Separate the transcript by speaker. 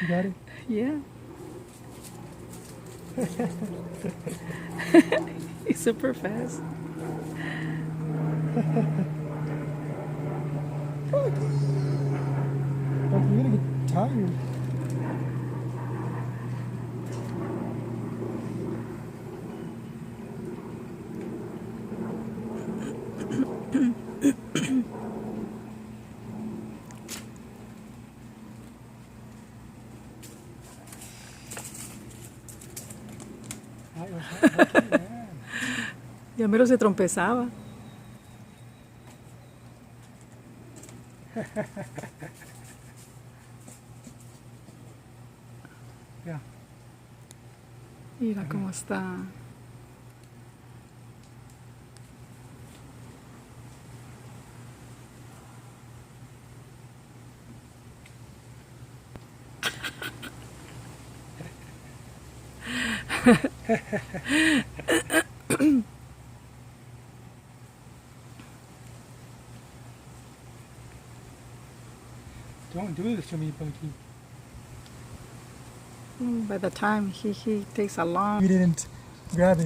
Speaker 1: You got it?
Speaker 2: Yeah. He's super fast.
Speaker 1: Like, you're gonna get tired. Ay, okay, man.
Speaker 2: Ya mero se trompezaba.
Speaker 1: Yeah.
Speaker 2: Mira cómo está.
Speaker 1: Don't do this to me, Bucky.
Speaker 2: By the time he takes a long.
Speaker 1: You didn't grab it.